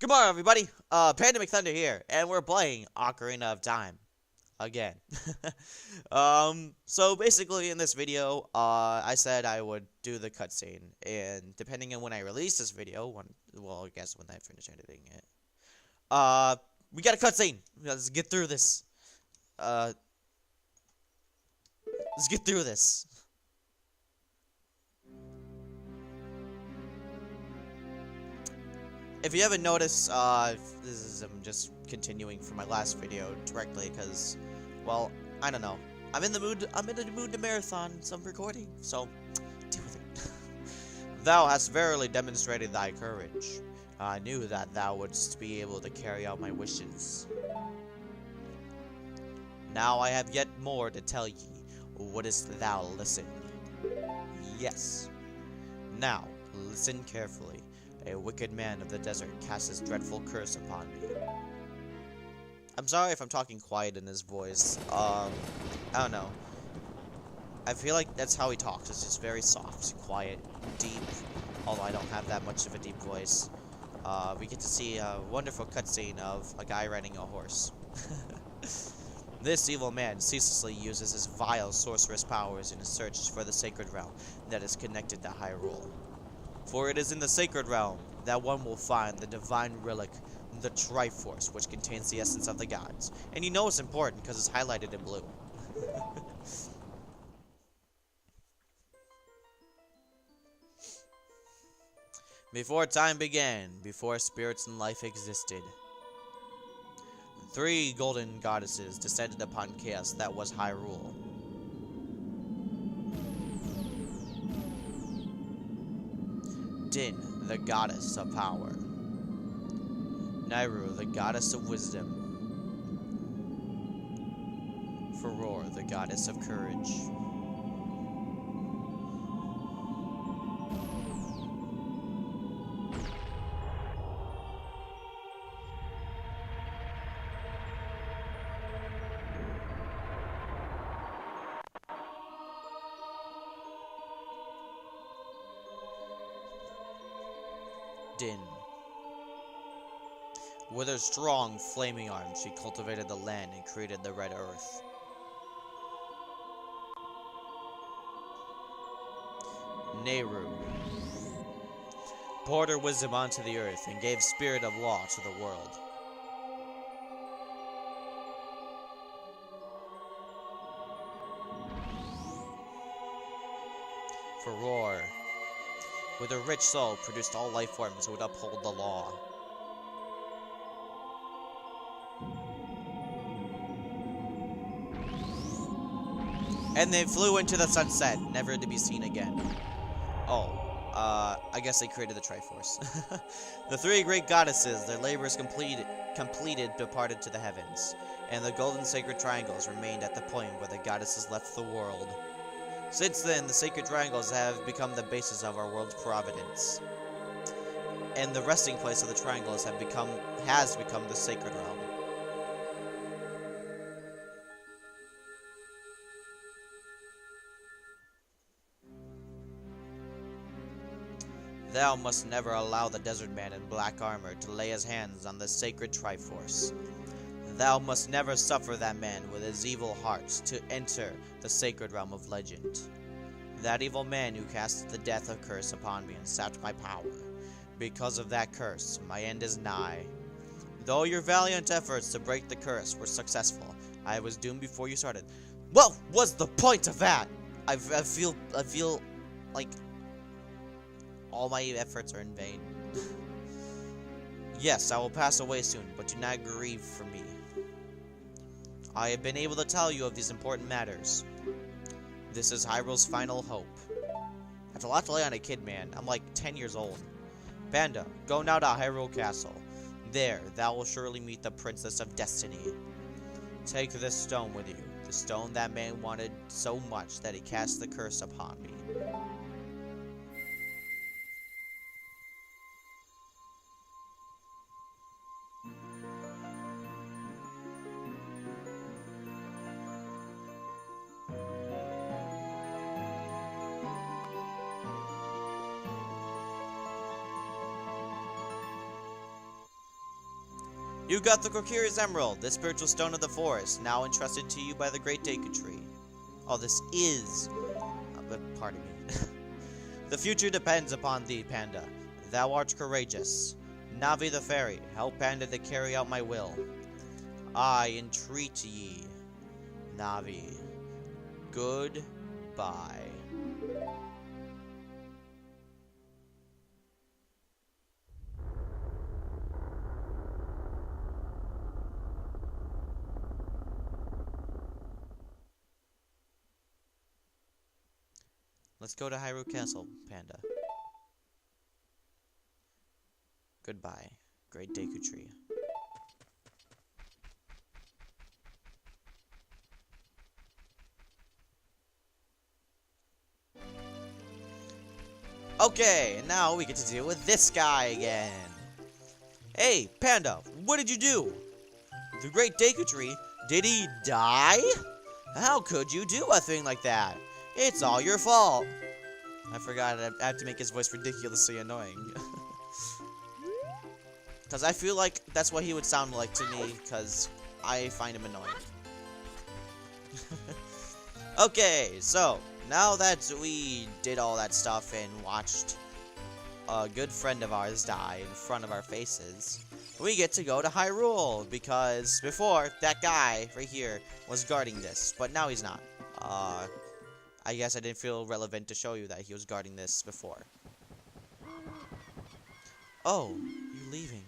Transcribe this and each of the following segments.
Good morning, everybody. Panda McThunder here, and we're playing Ocarina of Time again. So basically, in this video, I said I would do the cutscene, and depending on when I release this video, I guess when I finish editing it, we got a cutscene. Let's get through this. Let's get through this. If you haven't noticed, I'm just continuing from my last video directly because, well, I don't know. I'm in the mood to marathon some recording, so deal with it. Thou hast verily demonstrated thy courage. I knew that thou wouldst be able to carry out my wishes. Now I have yet more to tell ye. Wouldst thou listen? Yes. Now, listen carefully. A wicked man of the desert casts his dreadful curse upon me. I'm sorry if I'm talking quiet in his voice. I don't know. I feel like that's how he talks. It's just very soft, quiet, deep. Although I don't have that much of a deep voice. We get to see a wonderful cutscene of a guy riding a horse. This evil man ceaselessly uses his vile sorceress powers in his search for the sacred realm that is connected to Hyrule. For it is in the sacred realm that one will find the divine relic, the Triforce, which contains the essence of the gods. And you know it's important because it's highlighted in blue. Before time began, before spirits and life existed, 3 golden goddesses descended upon chaos that was Hyrule. Din, the goddess of power. Nayru, the goddess of wisdom. Furore, the goddess of courage. Din. With her strong, flaming arms, she cultivated the land and created the Red Earth. Nayru poured her wisdom onto the earth and gave spirit of law to the world. Furore, with her rich soul, produced all life forms who would uphold the law. And they flew into the sunset, never to be seen again. Oh, I guess they created the Triforce. The 3 great goddesses, their labors completed, departed to the heavens, and the golden sacred triangles remained at the point where the goddesses left the world. Since then, the sacred triangles have become the basis of our world's providence, and the resting place of the triangles has become the sacred realm. Thou must never allow the desert man in black armor to lay his hands on the sacred Triforce. Thou must never suffer that man with his evil hearts to enter the sacred realm of legend. That evil man who cast the death of curse upon me and sapped my power. Because of that curse, my end is nigh. Though your valiant efforts to break the curse were successful, I was doomed before you started. What was the point of that? I feel like all my efforts are in vain. Yes, I will pass away soon, but do not grieve for me. I have been able to tell you of these important matters. This is Hyrule's final hope. That's a lot to lay on a kid, man. I'm like 10 years old. Panda, go now to Hyrule Castle. There, thou will surely meet the Princess of Destiny. Take this stone with you. The stone that man wanted so much that he cast the curse upon me. You got the Kokiri's Emerald, the spiritual stone of the forest, now entrusted to you by the great Deku Tree. Oh, this is... pardon me. The future depends upon thee, Panda. Thou art courageous. Navi the fairy, help Panda to carry out my will. I entreat ye, Navi. Goodbye. Let's go to Hyrule Castle, Panda. Goodbye, great Deku Tree. Okay, and now we get to deal with this guy again. Hey, Panda, what did you do? The great Deku Tree, did he die? How could you do a thing like that? It's all your fault. I forgot I have to make his voice ridiculously annoying. Because I feel like that's what he would sound like to me, because I find him annoying. Okay, so, now that we did all that stuff and watched a good friend of ours die in front of our faces, we get to go to Hyrule, because before, that guy right here was guarding this, but now he's not. I guess I didn't feel relevant to show you that he was guarding this before. Oh, you're leaving.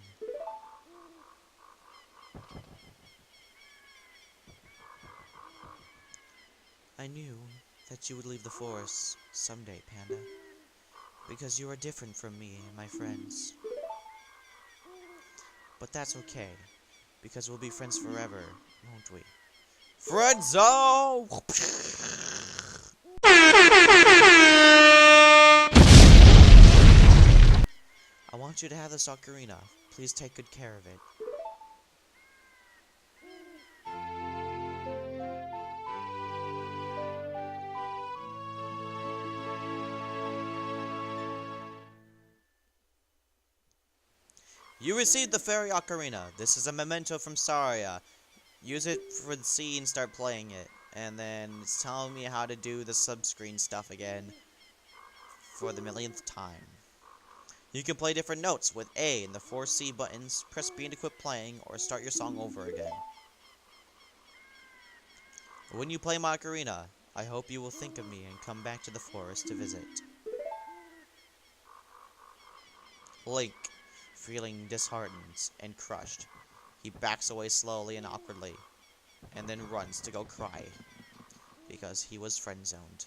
I knew that you would leave the forest someday, Panda, because you are different from me and my friends. But that's okay, because we'll be friends forever, won't we? Friendzo! I want you to have this Ocarina. Please take good care of it. You received the Fairy Ocarina. This is a memento from Saria. Use it for the scene and start playing it. And then it's telling me how to do the subscreen stuff again for the millionth time. You can play different notes with A and the 4 C buttons, press B to quit playing, or start your song over again. When you play my Ocarina, I hope you will think of me and come back to the forest to visit. Link, feeling disheartened and crushed, he backs away slowly and awkwardly, and then runs to go cry, because he was friend-zoned.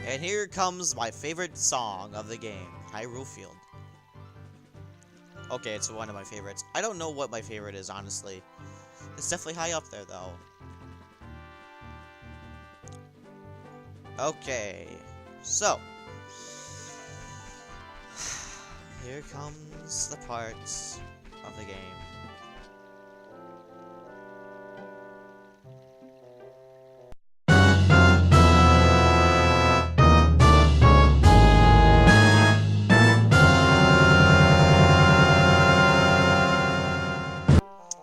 And here comes my favorite song of the game, Hyrule Field. Okay, it's one of my favorites. I don't know what my favorite is, honestly. It's definitely high up there, though. Okay, so. Here comes the part of the game.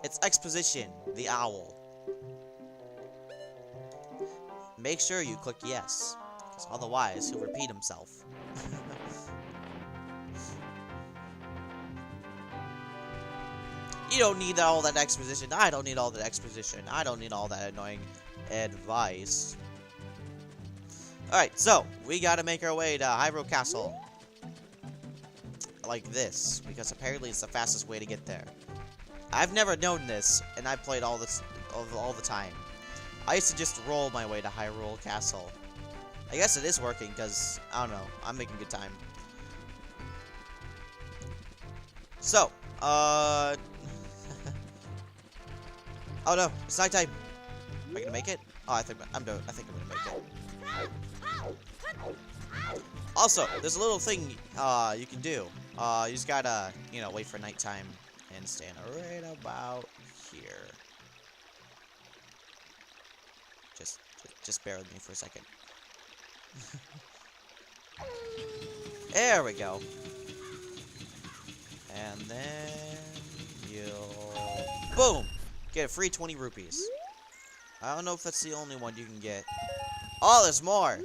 It's Exposition, the owl. Make sure you click yes, because otherwise he'll repeat himself. You don't need all that exposition. I don't need all that exposition. I don't need all that annoying advice. Alright, so, we gotta make our way to Hyrule Castle. Like this, because apparently it's the fastest way to get there. I've never known this, and I played all this all the time. I used to just roll my way to Hyrule Castle. I guess it is working, because, I don't know, I'm making good time. So, oh no, it's nighttime. Am I gonna make it? Oh, I think I'm gonna make it. Also, there's a little thing, you can do. You just gotta, you know, wait for nighttime and stand right about here. Just bear with me for a second. There we go. And then you'll... Boom! Get a free 20 rupees. I don't know if that's the only one you can get. Oh, there's more!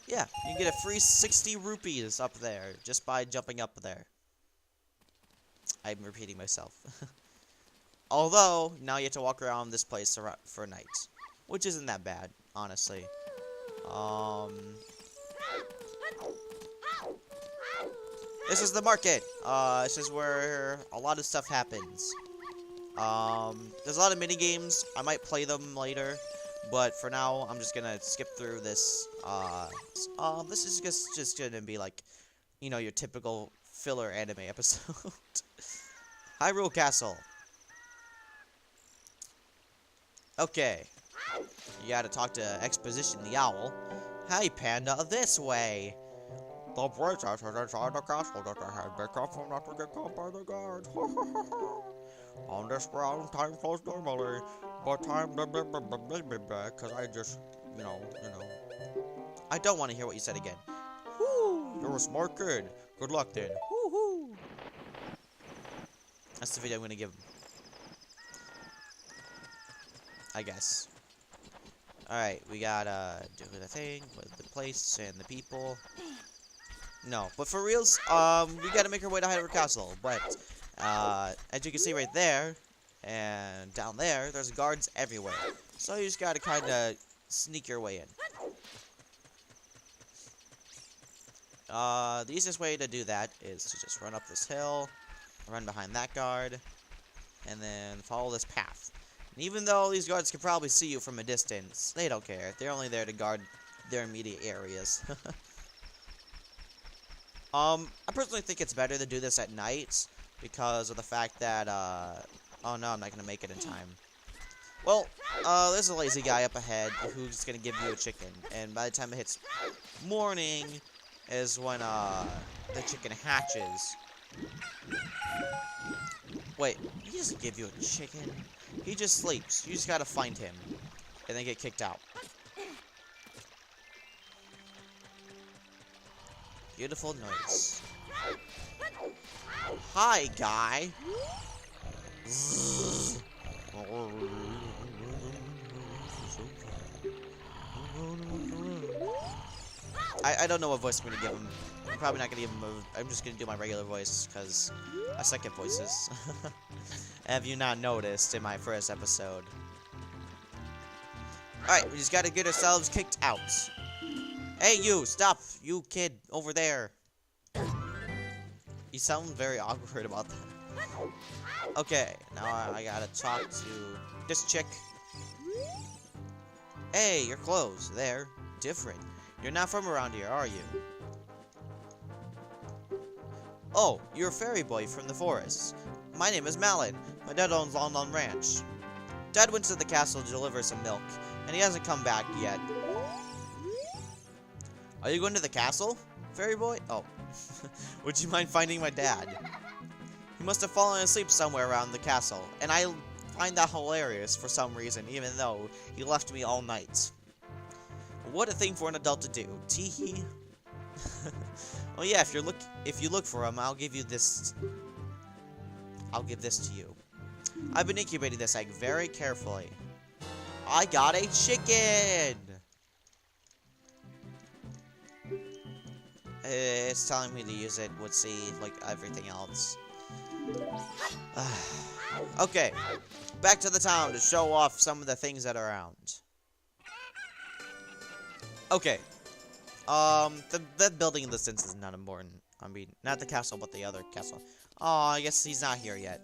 Yeah, you can get a free 60 rupees up there just by jumping up there. I'm repeating myself. Although, now you have to walk around this place for night. Which isn't that bad, honestly. This is the market. This is where a lot of stuff happens. There's a lot of mini games. I might play them later, but for now, I'm just gonna skip through this. This is just gonna be like, you know, your typical filler anime episode. Hyrule Castle. Okay. You gotta talk to Exposition the owl. Hey, Panda, this way. The princess is inside the castle that I had be careful not to get caught by the guards. On this ground, time flows normally, but time because I just, you know. I don't want to hear what you said again. Woo! You're a smart kid. Good luck then. Woohoo! That's the video I'm gonna give him. I guess. Alright, we gotta do the thing with the place and the people. No, but for reals, we gotta make our way to Hyrule Castle. But, as you can see right there, and down there, there's guards everywhere. So you just gotta kinda sneak your way in. The easiest way to do that is to just run up this hill, run behind that guard, and then follow this path. And even though these guards can probably see you from a distance, they don't care. They're only there to guard their immediate areas. I personally think it's better to do this at night because of the fact that, oh no, I'm not gonna make it in time. Well, there's a lazy guy up ahead who's gonna give you a chicken, and by the time it hits morning is when, the chicken hatches. Wait, he doesn't give you a chicken. He just sleeps. You just gotta find him, and then get kicked out. Beautiful noise. Hi, guy. I don't know what voice I'm gonna give him. I'm probably not gonna give him a... I'm just gonna do my regular voice, because I suck at voices. Have you not noticed in my first episode? Alright, we just gotta get ourselves kicked out. Hey, you! Stop! You kid over there! You sound very awkward about that. Okay, now I gotta talk to this chick. Hey, your clothes, they're different. You're not from around here, are you? Oh, you're a fairy boy from the forest. My name is Mallet. My dad owns Lon Lon Ranch. Dad went to the castle to deliver some milk, and he hasn't come back yet. Are you going to the castle, fairy boy? Oh. Would you mind finding my dad? He must have fallen asleep somewhere around the castle, and I find that hilarious for some reason, even though he left me all night. What a thing for an adult to do. Teehee. Oh yeah, if you look for him, I'll give this to you. I've been incubating this egg very carefully. I got a chicken! It's telling me to use it, would see, like, everything else. Okay, back to the town to show off some of the things that are around. Okay, that building in the distance is not important. I mean, not the castle, but the other castle. Oh, I guess he's not here yet.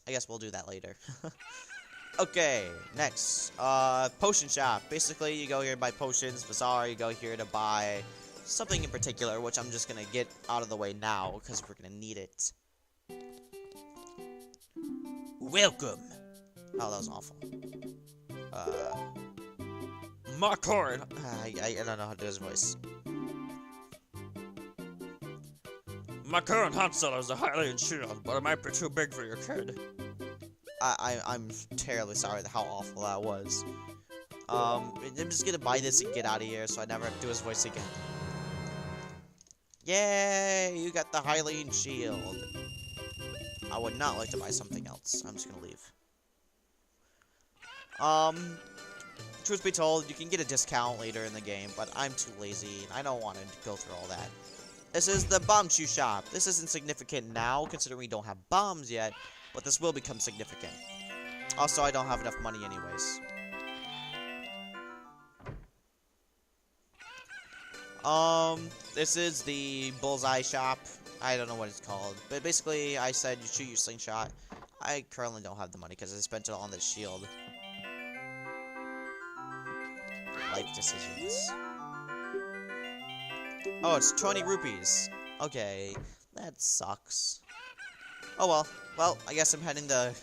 I guess we'll do that later. Okay, next, potion shop. Basically, you go here to buy potions. Bazaar, you go here to buy something in particular, which I'm just gonna get out of the way now, because we're gonna need it. Welcome! Oh, that was awful. My card! I don't know how to do his voice. My current hot cellar is highly insured, but it might be too big for your kid. I'm terribly sorry how awful that was. I'm just gonna buy this and get out of here so I never have to do his voice again. Yay! You got the Hylian shield. I would not like to buy something else. I'm just gonna leave. Truth be told, you can get a discount later in the game, but I'm too lazy and I don't want to go through all that. This is the Bombchu shop. This isn't significant now, considering we don't have bombs yet, but this will become significant. Also, I don't have enough money anyways. This is the bullseye shop. I don't know what it's called, but basically, I said you shoot your slingshot. I currently don't have the money because I spent it on this shield. Life decisions. Oh, it's 20 rupees. Okay, that sucks. Oh well. Well, I guess I'm heading to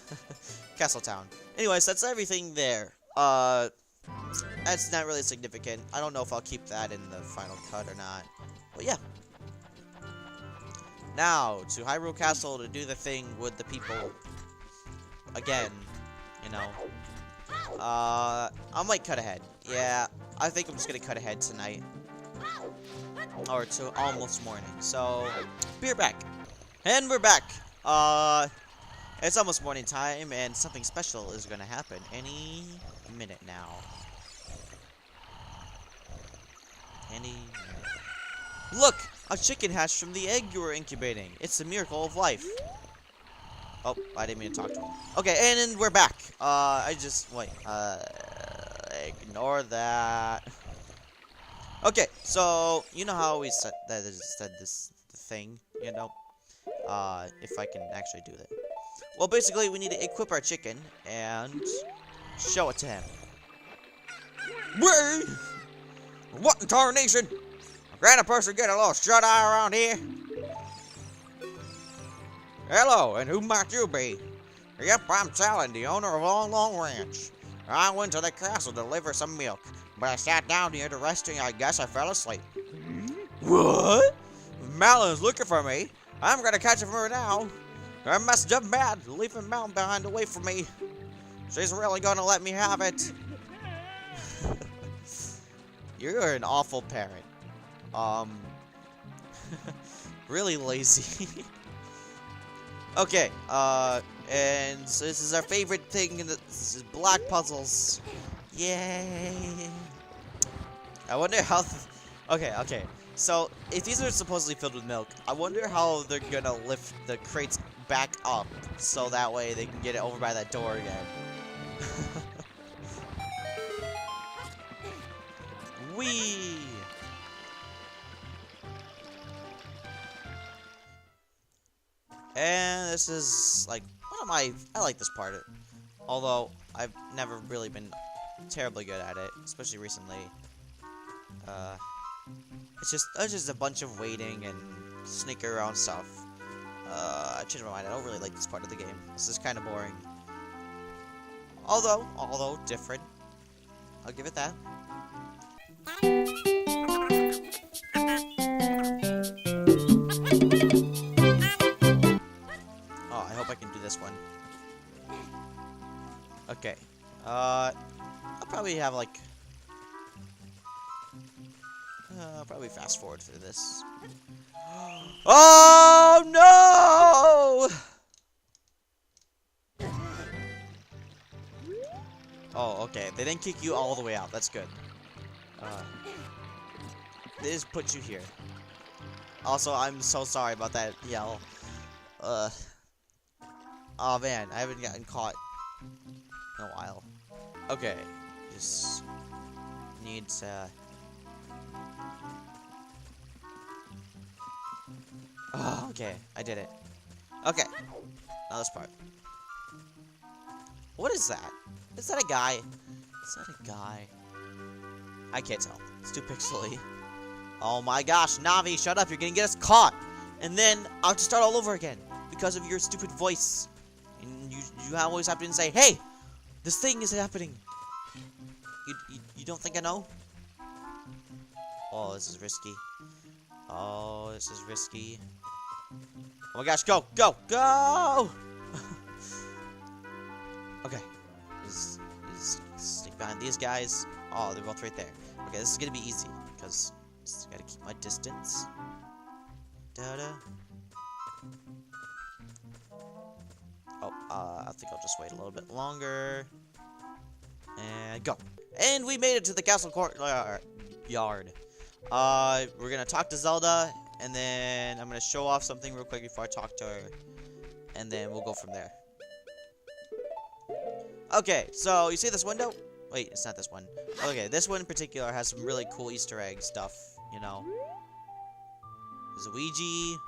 Castle Town. Anyways, that's everything there. That's not really significant. I don't know if I'll keep that in the final cut or not. But yeah. Now, to Hyrule Castle to do the thing with the people. Again, you know. I might cut ahead. Yeah, I think I'm just gonna cut ahead tonight. Or to almost morning. So, we're back. And we're back. It's almost morning time, and something special is gonna happen any minute now. Any minute. Look! A chicken hatched from the egg you were incubating. It's a miracle of life. Oh, I didn't mean to talk to him. Okay, and then we're back. Ignore that. Okay, so, you know how we said this thing, you know? If I can actually do that. Well, basically, we need to equip our chicken and show it to him. Wait! What in tarnation? Can a person get a little shut-eye around here? Hello, and who might you be? Yep, I'm Sally, the owner of Long Long Ranch. I went to the castle to deliver some milk, but I sat down here to rest and I guess I fell asleep. What? Malon's looking for me. I'm gonna catch her now. I messed up bad, leaving Malon behind to wait for me. She's really gonna let me have it. You're an awful parent. Really lazy. Okay, and so this is our favorite thing, this is block puzzles. Yay! I wonder how, okay, so if these are supposedly filled with milk, I wonder how they're gonna lift the crates back up, so that way they can get it over by that door again. Whee! And this is, like, I like this part. Although, I've never really been terribly good at it, especially recently. It's just a bunch of waiting and sneaking around stuff. I changed my mind, I don't really like this part of the game. This is kind of boring. Although, different. I'll give it that. I can do this one. Okay. I'll probably have like I'll probably fast forward through this. Oh no! Oh, okay. They didn't kick you all the way out. That's good. They just put you here. Also, I'm so sorry about that yell. Oh man, I haven't gotten caught in a while. Okay, just need to. Oh, okay, I did it. Okay, now this part. What is that? Is that a guy? Is that a guy? I can't tell. It's too pixely. Oh my gosh, Navi, shut up! You're gonna get us caught, and then I'll have to start all over again because of your stupid voice. And you always have to say, "Hey, this thing is happening." You don't think I know? Oh, this is risky. Oh, this is risky. Oh my gosh, go, go, go! Sneak behind these guys. Oh, they're both right there. Okay, this is gonna be easy because just gotta keep my distance. Da-da. Oh, I think I'll just wait a little bit longer. And go. And we made it to the castle courtyard. We're gonna talk to Zelda, and then I'm gonna show off something real quick before I talk to her, and then we'll go from there. Okay, so you see this window? Wait, it's not this one. Okay, this one in particular has some really cool Easter egg stuff, you know. There's Luigi,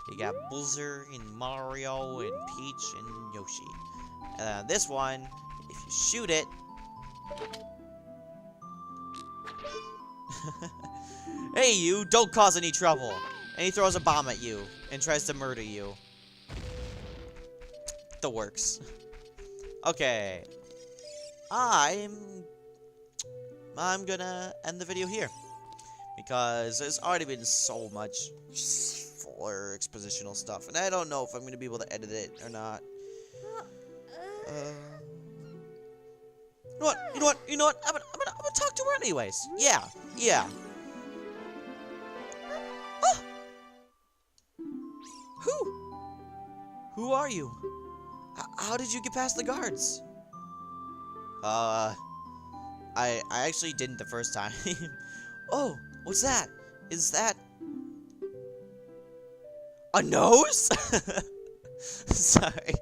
you got Bowser and Mario and Peach and Yoshi. And this one, if you shoot it... Hey you, don't cause any trouble! And he throws a bomb at you and tries to murder you. The works. Okay. I'm gonna end the video here. Because there's already been so much fuller expositional stuff. And I don't know if I'm gonna be able to edit it or not. You know what? I'm gonna talk to her anyways. Yeah. Who are you? How did you get past the guards? I actually didn't the first time. Oh, what's that? Is that a nose? Sorry.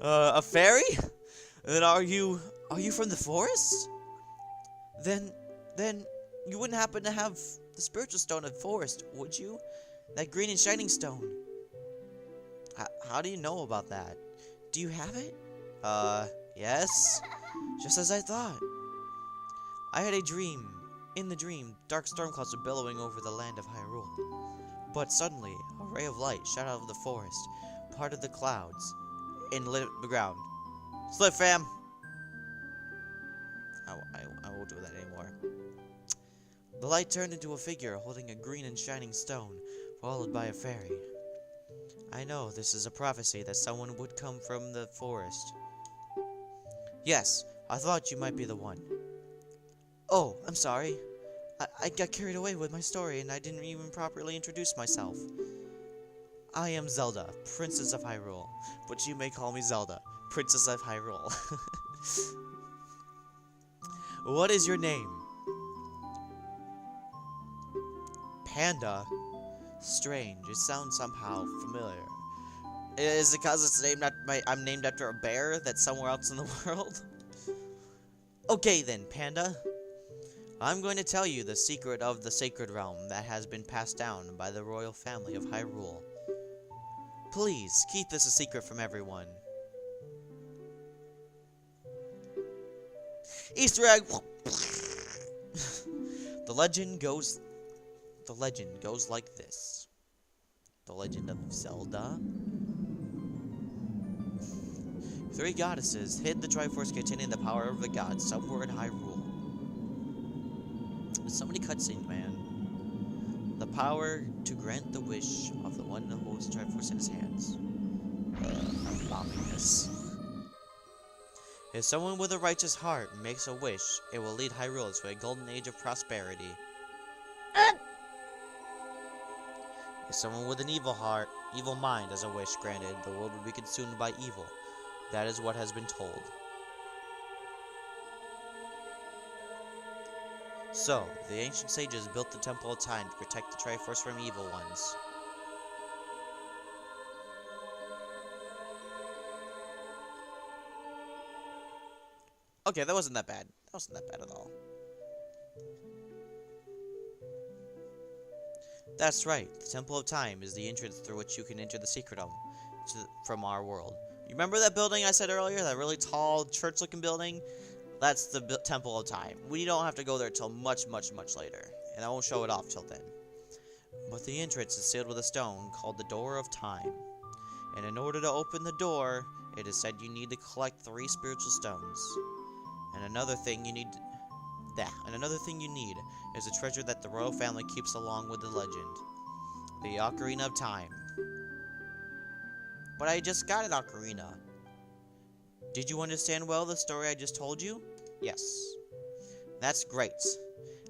A fairy? Then are you from the forest? Then you wouldn't happen to have the spiritual stone of the forest, would you? That green and shining stone. How do you know about that? Do you have it? Yes. Just as I thought. I had a dream. In the dream, dark storm clouds were billowing over the land of Hyrule. But suddenly, a ray of light shot out of the forest, parted the clouds, and lit up the ground. Slip, fam! I won't do that anymore. The light turned into a figure holding a green and shining stone, followed by a fairy. I know this is a prophecy that someone would come from the forest. Yes, I thought you might be the one. Oh, I'm sorry. I got carried away with my story and I didn't even properly introduce myself. I am Zelda, Princess of Hyrule, but you may call me Zelda, Princess of Hyrule. What is your name? Panda? Strange, it sounds somehow familiar. Is it because it's named after I'm named after a bear that's somewhere else in the world? Okay then, Panda. I'm going to tell you the secret of the sacred realm that has been passed down by the royal family of Hyrule. Please, keep this a secret from everyone. Easter egg! The legend goes like this. The Legend of Zelda. 3 goddesses hid the Triforce containing the power of the gods somewhere in Hyrule. There's so many cutscenes, man. The power to grant the wish of the one who holds the Triforce in his hands. I'm bombing this. If someone with a righteous heart makes a wish, it will lead Hyrule to a golden age of prosperity. If someone with an evil mind has a wish granted, the world will be consumed by evil. That is what has been told. So, the ancient sages built the Temple of Time to protect the Triforce from evil ones. Okay, that wasn't that bad. That wasn't that bad at all. That's right. The Temple of Time is the entrance through which you can enter the secret realm from our world. You remember that building I said earlier? That really tall, church-looking building? That's the Temple of Time. We don't have to go there till much, much, much later. And I won't show it off till then. But the entrance is sealed with a stone called the Door of Time. And in order to open the door, it is said you need to collect 3 spiritual stones. And another thing you need is a treasure that the royal family keeps along with the legend. The Ocarina of Time. But I just got an Ocarina. Did you understand well the story I just told you? Yes. That's great.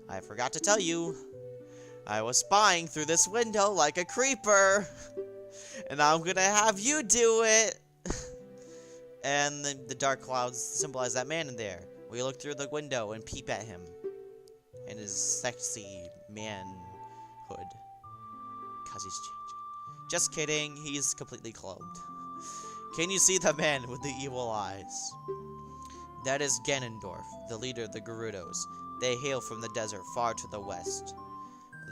I forgot to tell you. I was spying through this window like a creeper. And I'm gonna have you do it. And the dark clouds symbolize that man in there. We look through the window and peep at him. And his sexy manhood. Cause he's changing. Just kidding, he's completely clothed. Can you see the man with the evil eyes? That is Ganondorf, the leader of the Gerudos. They hail from the desert far to the west.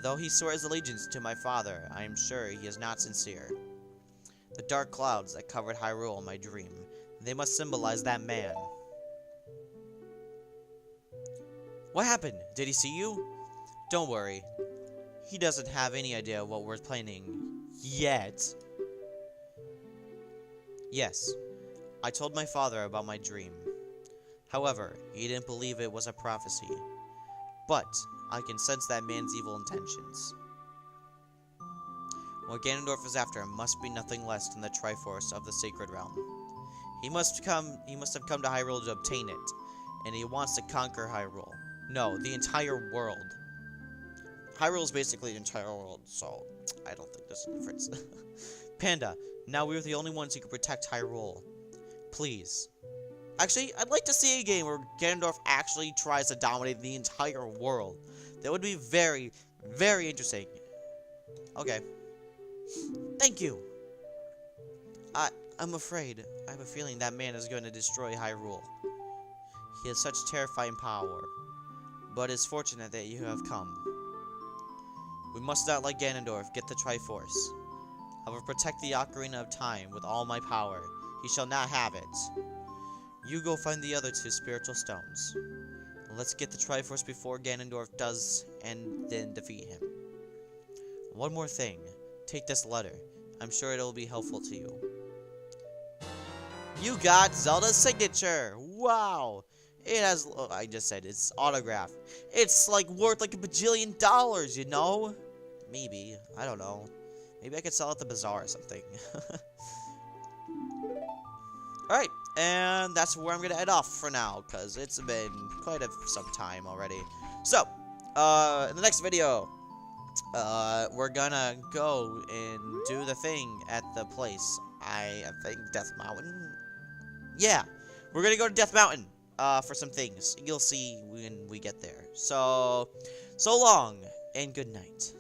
Though he swears allegiance to my father, I am sure he is not sincere. The dark clouds that covered Hyrule in my dream, they must symbolize that man. What happened? Did he see you? Don't worry. He doesn't have any idea what we're planning yet. Yes, I told my father about my dream. However, he didn't believe it was a prophecy. But I can sense that man's evil intentions. What Ganondorf is after must be nothing less than the Triforce of the Sacred Realm. He must have come to Hyrule to obtain it, and he wants to conquer Hyrule. No, the entire world. Hyrule is basically the entire world, so I don't think there's a difference. Panda, now we're the only ones who can protect Hyrule. Please. Actually, I'd like to see a game where Ganondorf actually tries to dominate the entire world. That would be very, very interesting. Okay. Thank you. I'm afraid. I have a feeling that man is going to destroy Hyrule. He has such terrifying power. But it's fortunate that you have come. We must not let Ganondorf get the Triforce. I will protect the Ocarina of Time with all my power. He shall not have it. You go find the other two spiritual stones. Let's get the Triforce before Ganondorf does, and then defeat him. One more thing. Take this letter. I'm sure it'll be helpful to you. You got Zelda's signature! Wow! It has, I just said, it's autographed. It's like worth like $1 bajillion, you know? Maybe. I don't know. Maybe I could sell it at the Bazaar or something. Alright, and that's where I'm going to head off for now, because it's been quite some time already. So, in the next video, we're gonna go and do the thing at the place. I think Death Mountain? Yeah, we're gonna go to Death Mountain, for some things. You'll see when we get there. So long, and good night.